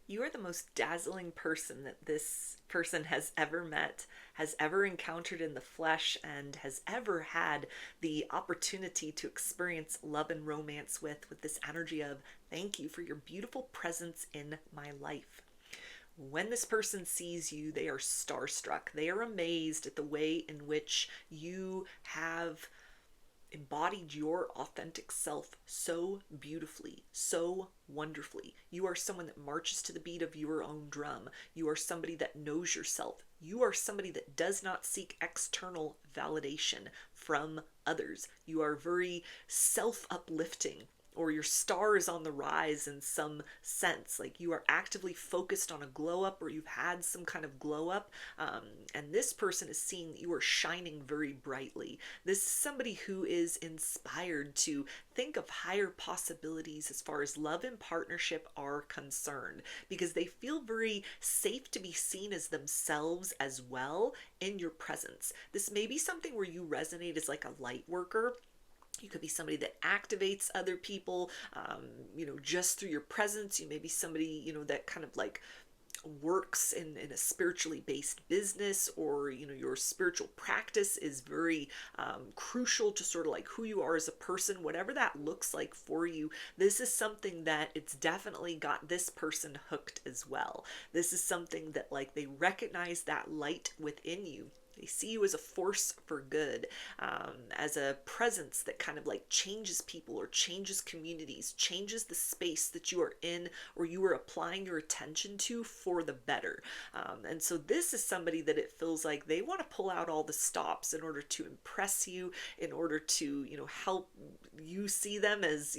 You are the most dazzling person that this person has ever met, has ever encountered in the flesh, and has ever had the opportunity to experience love and romance with this energy of thank you for your beautiful presence in my life. When this person sees you, they are starstruck. They are amazed at the way in which you have embodied your authentic self so beautifully, so wonderfully. You are someone that marches to the beat of your own drum. You are somebody that knows yourself. You are somebody that does not seek external validation from others. You are very self uplifting, or your star is on the rise in some sense. Like you are actively focused on a glow up, or you've had some kind of glow up. And this person is seeing that you are shining very brightly. This is somebody who is inspired to think of higher possibilities as far as love and partnership are concerned, because they feel very safe to be seen as themselves as well in your presence. This may be something where you resonate as like a light worker. You could be somebody that activates other people, just through your presence. You may be somebody, that kind of like works in a spiritually based business, or your spiritual practice is very crucial to sort of like who you are as a person. Whatever that looks like for you, this is something that it's definitely got this person hooked as well. This is something that like they recognize that light within you. They see you as a force for good, as a presence that kind of like changes people or changes communities, changes the space that you are in or you are applying your attention to for the better. And so this is somebody that it feels like they want to pull out all the stops in order to impress you, in order to, help you see them as,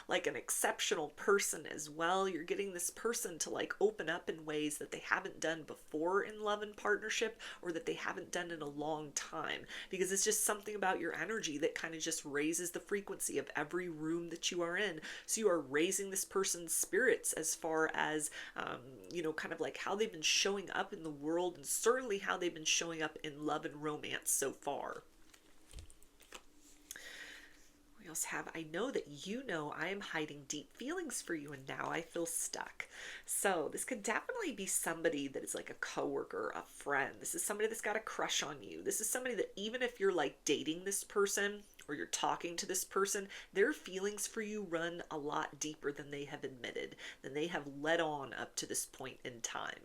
like an exceptional person as well. You're getting this person to like open up in ways that they haven't done before in love and partnership, or that they haven't done in a long time, because it's just something about your energy that kind of just raises the frequency of every room that you are in. So you are raising this person's spirits as far as, kind of like how they've been showing up in the world, and certainly how they've been showing up in love and romance so far. We also have, I know that you know I am hiding deep feelings for you and now I feel stuck. So this could definitely be somebody that is like a coworker, a friend. This is somebody that's got a crush on you. This is somebody that even if you're like dating this person or you're talking to this person, their feelings for you run a lot deeper than they have admitted, than they have led on up to this point in time.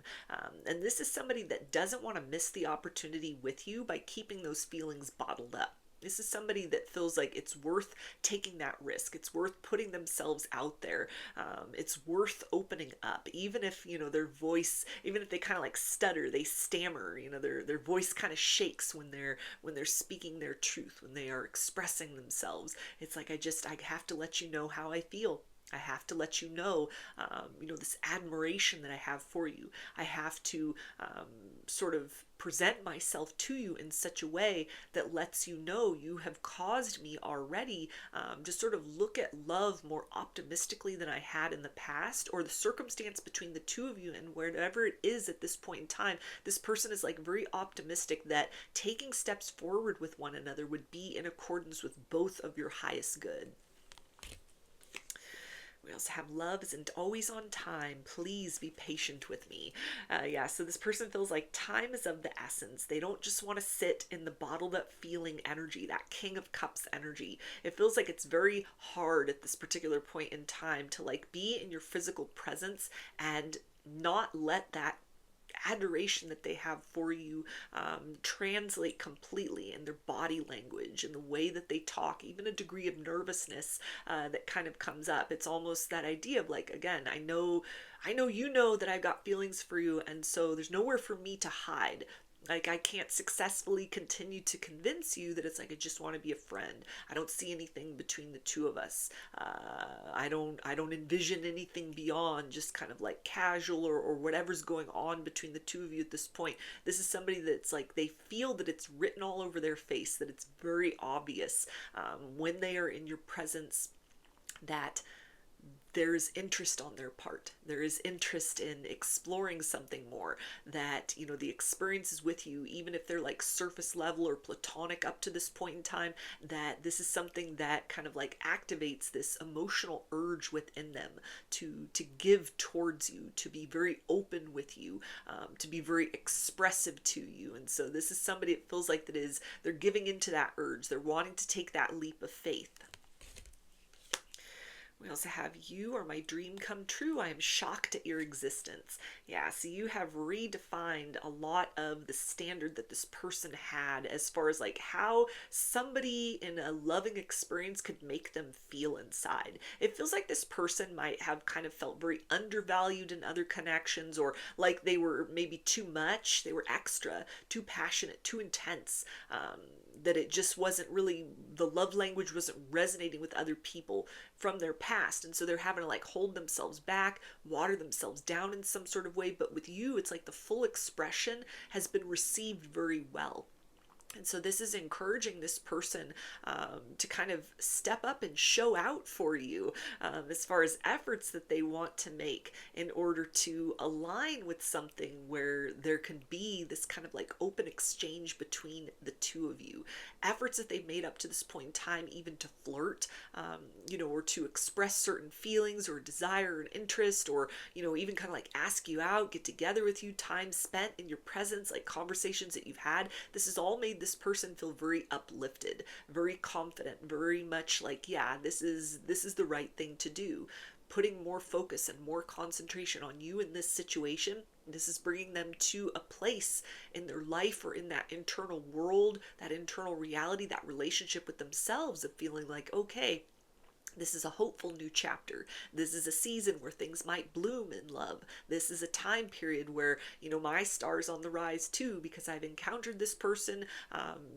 And this is somebody that doesn't want to miss the opportunity with you by keeping those feelings bottled up. This is somebody that feels like it's worth taking that risk. It's worth putting themselves out there. It's worth opening up, even if their voice, even if they kind of like stutter, they stammer. Their voice kind of shakes when they're speaking their truth, when they are expressing themselves. It's like I have to let you know how I feel. I have to let you know, this admiration that I have for you. I have to sort of present myself to you in such a way that lets you know you have caused me already to sort of look at love more optimistically than I had in the past, or the circumstance between the two of you and wherever it is at this point in time. This person is like very optimistic that taking steps forward with one another would be in accordance with both of your highest good. We also have love isn't always on time. Please be patient with me. Yeah, so this person feels like time is of the essence. They don't just want to sit in the bottled up feeling energy, that King of Cups energy. It feels like it's very hard at this particular point in time to like be in your physical presence and not let that adoration that they have for you translate completely in their body language, in the way that they talk, even a degree of nervousness that kind of comes up. It's almost that idea of like, again, I know you know that I've got feelings for you, and so there's nowhere for me to hide. Like I can't successfully continue to convince you that it's like I just want to be a friend. I don't see anything between the two of us. I don't envision anything beyond just kind of like casual, or whatever's going on between the two of you at this point. This is somebody that's like they feel that it's written all over their face, that it's very obvious when they are in your presence, that there's interest on their part. There is interest in exploring something more, that, you know, the experience is with you, even if they're like surface level or platonic up to this point in time, that this is something that kind of like activates this emotional urge within them to give towards you, to be very open with you, to be very expressive to you. And so this is somebody, it feels like, that is, they're giving into that urge. They're wanting to take that leap of faith. We also have, you are my dream come true. I am shocked at your existence. Yeah, so you have redefined a lot of the standard that this person had as far as like how somebody in a loving experience could make them feel inside. It feels like this person might have kind of felt very undervalued in other connections, or like they were maybe too much, they were extra, too passionate, too intense. That it just wasn't really, the love language wasn't resonating with other people from their past. And so they're having to like hold themselves back, water themselves down in some sort of way. But with you, it's like the full expression has been received very well. And so this is encouraging this person to kind of step up and show out for you as far as efforts that they want to make in order to align with something where there can be this kind of like open exchange between the two of you. Efforts that they've made up to this point in time, even to flirt, you know, or to express certain feelings or desire and interest, or, you know, even kind of like ask you out, get together with you, time spent in your presence, like conversations that you've had. This has all made this person feel very uplifted, very confident, very much like, yeah, this is the right thing to do. Putting more focus and more concentration on you in this situation, this is bringing them to a place in their life or in that internal world, that internal reality, that relationship with themselves, of feeling like, okay, this is a hopeful new chapter. This is a season where things might bloom in love. This is a time period where, you know, my star's on the rise too, because I've encountered this person,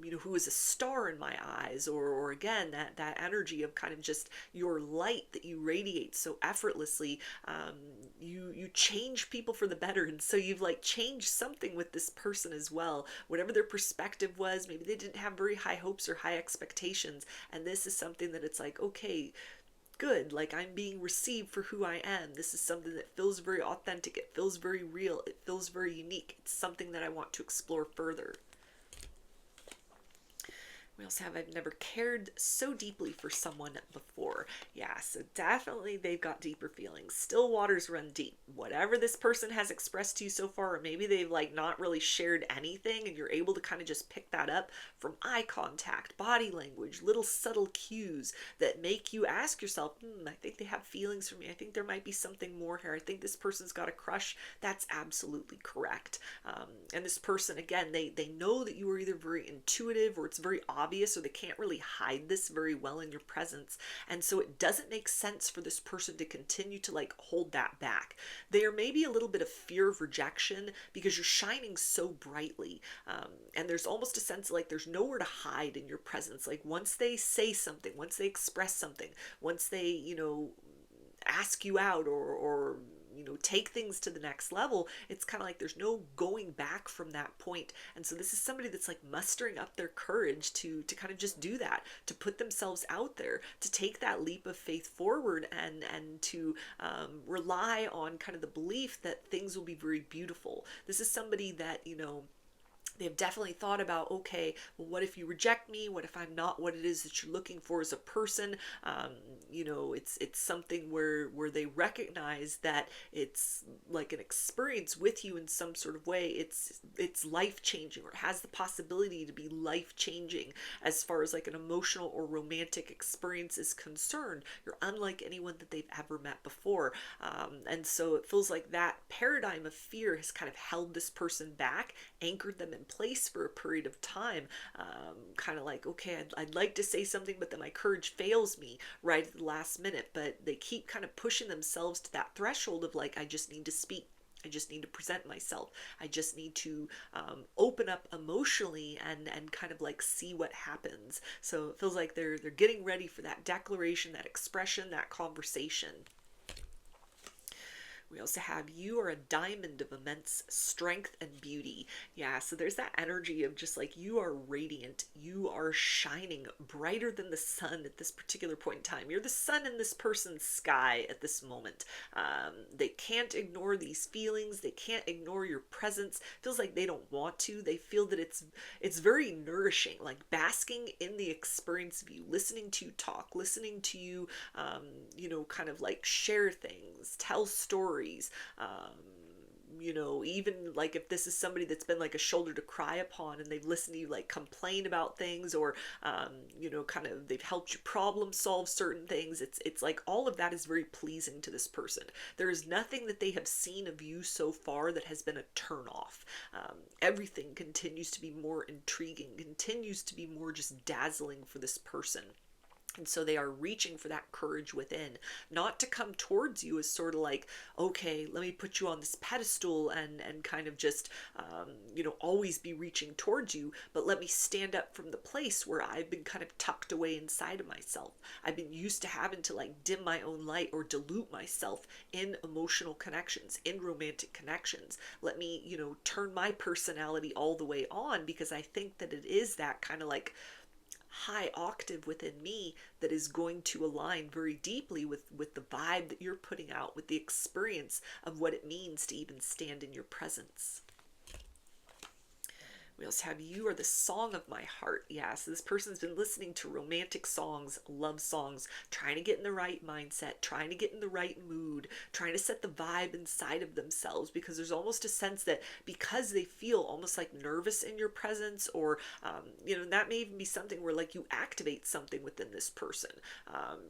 you know, who is a star in my eyes, or again, that energy of kind of just your light that you radiate so effortlessly. You change people for the better. And so you've like changed something with this person as well. Whatever their perspective was, maybe they didn't have very high hopes or high expectations. And this is something that it's like, okay, good, like I'm being received for who I am. This is something that feels very authentic, it feels very real, it feels very unique. It's something that I want to explore further. We also have, I've never cared so deeply for someone before. Yeah, so definitely they've got deeper feelings. Still waters run deep. Whatever this person has expressed to you so far, or maybe they've like not really shared anything, and you're able to kind of just pick that up from eye contact, body language, little subtle cues that make you ask yourself, I think they have feelings for me. I think there might be something more here. I think this person's got a crush. That's absolutely correct. And this person, again, they know that you are either very intuitive, or it's very obvious, or they can't really hide this very well in your presence. And so it doesn't make sense for this person to continue to like hold that back. There may be a little bit of fear of rejection because you're shining so brightly. And there's almost a sense like there's nowhere to hide in your presence. Like once they say something, once they express something, once they, you know, ask you out, or you know, take things to the next level, it's kind of like there's no going back from that point. And so this is somebody that's like mustering up their courage to kind of just do that, to put themselves out there, to take that leap of faith forward, and to rely on kind of the belief that things will be very beautiful. This is somebody that, you know, they've definitely thought about, okay, well, what if you reject me? What if I'm not what it is that you're looking for as a person? You know, it's something where they recognize that it's like an experience with you in some sort of way. It's life changing, or has the possibility to be life changing as far as like an emotional or romantic experience is concerned. You're unlike anyone that they've ever met before, and so it feels like that paradigm of fear has kind of held this person back, anchored them in place for a period of time, kind of like, okay, I'd like to say something, but then my courage fails me right at the last minute. But they keep kind of pushing themselves to that threshold of like, I just need to speak. I just need to present myself. I just need to open up emotionally and kind of like see what happens. So it feels like they're getting ready for that declaration, that expression, that conversation. We also have you are a diamond of immense strength and beauty. Yeah, so there's that energy of just like you are radiant. You are shining brighter than the sun at this particular point in time. You're the sun in this person's sky at this moment. They can't ignore these feelings. They can't ignore your presence. Feels like they don't want to. They feel that it's very nourishing, like basking in the experience of you, listening to you talk, listening to you, kind of like share things, tell stories. Even like if this is somebody that's been like a shoulder to cry upon and they've listened to you like complain about things, or kind of they've helped you problem solve certain things, it's like all of that is very pleasing to this person. There is nothing that they have seen of you so far that has been a turn off. Everything continues to be more intriguing, continues to be more just dazzling for this person. And so they are reaching for that courage within, not to come towards you as sort of like, okay, let me put you on this pedestal and kind of just, always be reaching towards you, but let me stand up from the place where I've been kind of tucked away inside of myself. I've been used to having to like dim my own light or dilute myself in emotional connections, in romantic connections. Let me, turn my personality all the way on, because I think that it is that kind of like high octave within me that is going to align very deeply with the vibe that you're putting out, with the experience of what it means to even stand in your presence. We also have you are the song of my heart. Yeah, so this person's been listening to romantic songs, love songs, trying to get in the right mindset, trying to get in the right mood, trying to set the vibe inside of themselves, because there's almost a sense that because they feel almost like nervous in your presence, or, that may even be something where like you activate something within this person.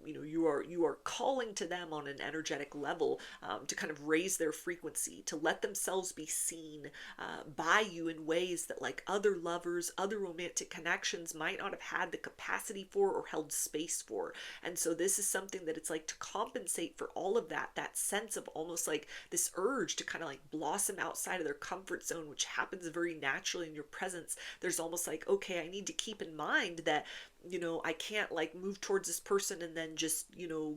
You are calling to them on an energetic level, to kind of raise their frequency, to let themselves be seen by you in ways that like other lovers, other romantic connections might not have had the capacity for or held space for. And so this is something that it's like to compensate for all of that sense of almost like this urge to kind of like blossom outside of their comfort zone, which happens very naturally in your presence. There's almost like, okay, I need to keep in mind that I can't like move towards this person and then just,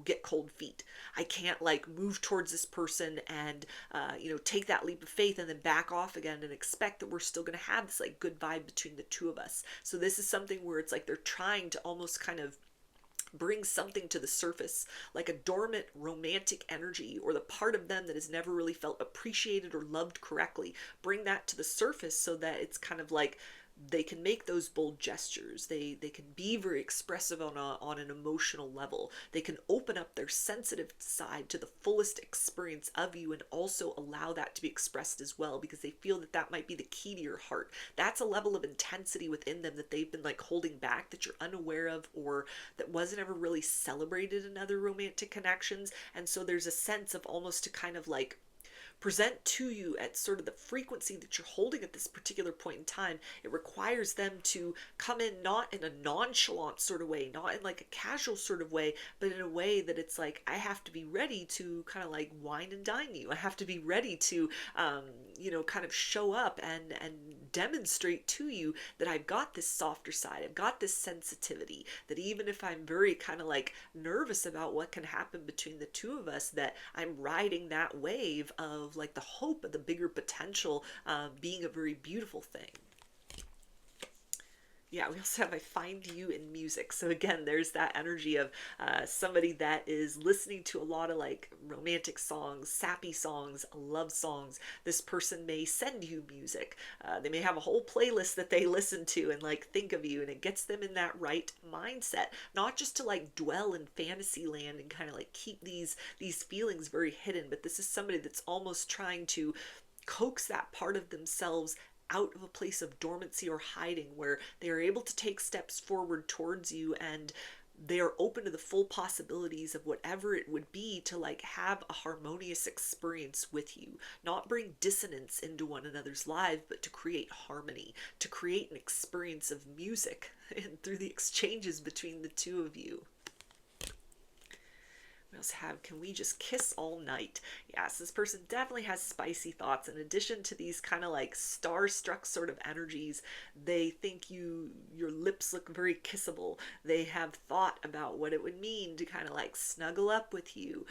get cold feet. I can't like move towards this person and, take that leap of faith and then back off again and expect that we're still going to have this like good vibe between the two of us. So this is something where it's like they're trying to almost kind of bring something to the surface, like a dormant romantic energy, or the part of them that has never really felt appreciated or loved correctly. Bring that to the surface so that it's kind of like they can make those bold gestures. They can be very expressive on an emotional level. They can open up their sensitive side to the fullest experience of you, and also allow that to be expressed as well, because they feel that that might be the key to your heart. That's a level of intensity within them that they've been like holding back, that you're unaware of, or that wasn't ever really celebrated in other romantic connections. And so there's a sense of almost to kind of like present to you at sort of the frequency that you're holding at this particular point in time. It requires them to come in not in a nonchalant sort of way, not in like a casual sort of way, but in a way that it's like, I have to be ready to kind of like wine and dine you. I have to be ready to, kind of show up and demonstrate to you that I've got this softer side. I've got this sensitivity, that even if I'm very kind of like nervous about what can happen between the two of us, that I'm riding that wave of like the hope of the bigger potential being a very beautiful thing. Yeah, we also have I find you in music. So again, there's that energy of somebody that is listening to a lot of like romantic songs, sappy songs, love songs. This person may send you music. They may have a whole playlist that they listen to and like think of you, and it gets them in that right mindset, not just to like dwell in fantasy land and kind of like keep these feelings very hidden, but this is somebody that's almost trying to coax that part of themselves out of a place of dormancy or hiding, where they are able to take steps forward towards you, and they are open to the full possibilities of whatever it would be to like have a harmonious experience with you, not bring dissonance into one another's lives, but to create harmony, to create an experience of music and through the exchanges between the two of you. We also have, can we just kiss all night? Yes, this person definitely has spicy thoughts. In addition to these kind of like starstruck sort of energies, they think your lips look very kissable. They have thought about what it would mean to kind of like snuggle up with you,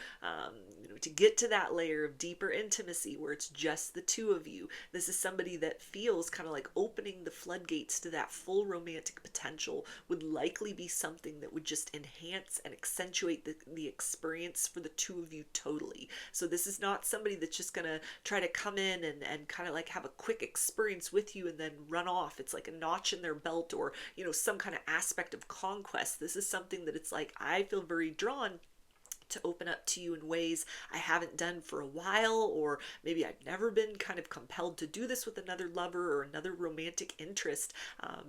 to get to that layer of deeper intimacy where it's just the two of you. This is somebody that feels kind of like opening the floodgates to that full romantic potential would likely be something that would just enhance and accentuate the experience for the two of you totally. So this is not somebody that's just gonna try to come in and kind of like have a quick experience with you and then run off. It's like a notch in their belt, or some kind of aspect of conquest. This is something that it's like, I feel very drawn to open up to you in ways I haven't done for a while, or maybe I've never been kind of compelled to do this with another lover or another romantic interest.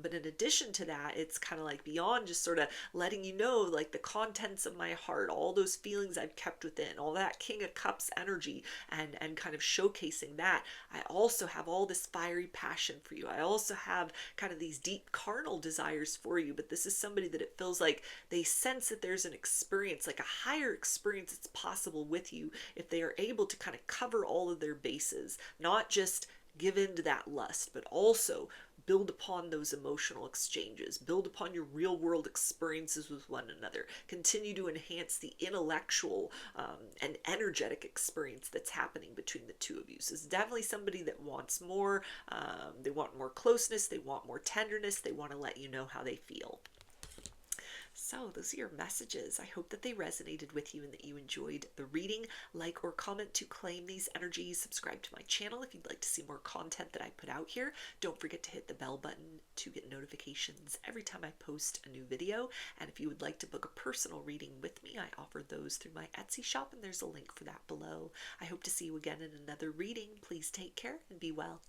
But in addition to that, it's kind of like beyond just sort of letting you know, like the contents of my heart, all those feelings I've kept within, all that King of Cups energy, and kind of showcasing that. I also have all this fiery passion for you. I also have kind of these deep carnal desires for you, but this is somebody that it feels like they sense that there's an experience, like a higher experience that's possible with you if they are able to kind of cover all of their bases, not just give in to that lust, but also build upon those emotional exchanges, build upon your real world experiences with one another, continue to enhance the intellectual and energetic experience that's happening between the two of you. So it's definitely somebody that wants more. They want more closeness, they want more tenderness, they want to let you know how they feel. So those are your messages. I hope that they resonated with you and that you enjoyed the reading. Like or comment to claim these energies. Subscribe to my channel if you'd like to see more content that I put out here. Don't forget to hit the bell button to get notifications every time I post a new video. And if you would like to book a personal reading with me, I offer those through my Etsy shop, and there's a link for that below. I hope to see you again in another reading. Please take care and be well.